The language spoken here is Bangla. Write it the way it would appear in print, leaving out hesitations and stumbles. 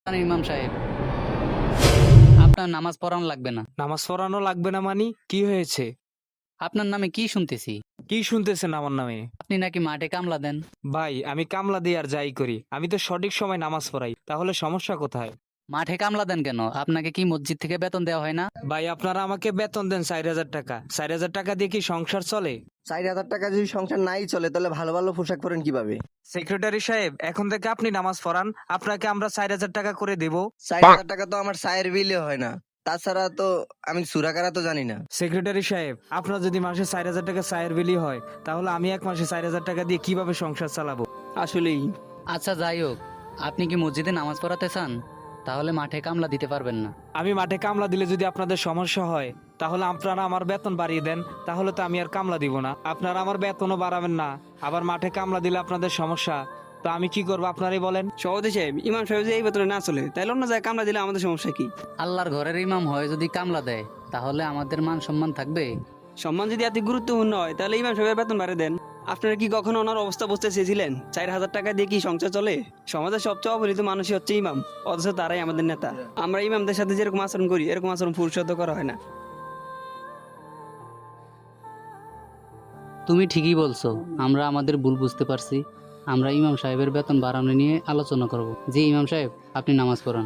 ইমাম সাহেব, আপনার নামাজ পড়ানো লাগবে না। নামাজ পড়ানো লাগবে না মানি? কি হয়েছে? আপনার নামে কি শুনতেছি? কি শুনতেছেন আমার নামে? আপনি নাকি মাঠে কামলা দেন। ভাই, আমি কামলা দিয়ে আর যাই করি, আমি তো সঠিক সময় নামাজ পড়াই, তাহলে সমস্যা কোথায়? মাঠে কামলা দেন কেন? আপনাকে কি মসজিদ থেকে বেতন দেওয়া হয় না? ভাই, আপনারা আমাকে বেতন দেন 4,000 টাকা। 4,000 টাকা দিয়ে কি সংসার চলে? 4,000 টাকা যদি সংসার নাই চলে তাহলে ভালো ভালো পোশাক পরেন কিভাবে? সেক্রেটারি সাহেব, এখন থেকে আপনি নামাজ পড়ান, আপনাকে আমরা 4,000 টাকা করে দেব। 4,000 টাকা তো আমার চায়ের বিলে হয় না। তাছাড়া তো আমি সুরাকারা তো জানি না। সেক্রেটারি সাহেব, আপনার যদি মাসে 4,000 টাকা চায়ের বিলি হয়, তাহলে আমি এক মাসে 4,000 টাকা দিয়ে কিভাবে সংসার চালাবো? আসলেই আচ্ছা যাই হোক, আপনি কি মসজিদে নামাজ পড়াতে চান? তাহলে মাঠে কামলা দিতে পারবেন না। আমি মাঠে কামলা দিলে যদি আপনাদের সমস্যা হয়, তাহলে আপনারা আমার বেতন বাড়িয়ে দেন, তাহলে তো আমি আর কামলা দিব না। আপনারা আমার বেতনও বাড়াবেন না, আবার মাঠে কামলা দিলে আপনাদের সমস্যা, তো আমি কি করবো আপনারাই বলেন। সভাপতি সাহেব, ইমাম সাহেব যে এই বেতনে না চলে, তাইলে অন্য জায়গায় কামলা দিলে আমাদের সমস্যা কি? আল্লাহর ঘরের ইমাম হয়ে যদি কামলা দেয়, তাহলে আমাদের মান সম্মান থাকবে? সম্মান যদি এত গুরুত্বপূর্ণ হয়, তাহলে ইমাম সাহেবের বেতন বাড়িয়ে দেন। আপনারা কি কখনো ওনার অবস্থা বুঝতে চেয়েছিলেন? 4,000 টাকা দিয়ে কি সংসার চলে? সমাজের সবচেয়ে অবহেলিত মানুষই হচ্ছে ইমাম, অথচ তারাই আমাদের নেতা। আমরা ইমামদের সাথে যেরকম আচরণ করি, এরকম আচরণ পুরুষত্ব করা হয় না। তুমি ঠিকই বলছো, আমরা আমাদের ভুল বুঝতে পারছি। আমরা ইমাম সাহেবের বেতন বাড়ানো নিয়ে আলোচনা করব। জি ইমাম সাহেব, আপনি নামাজ পড়ান।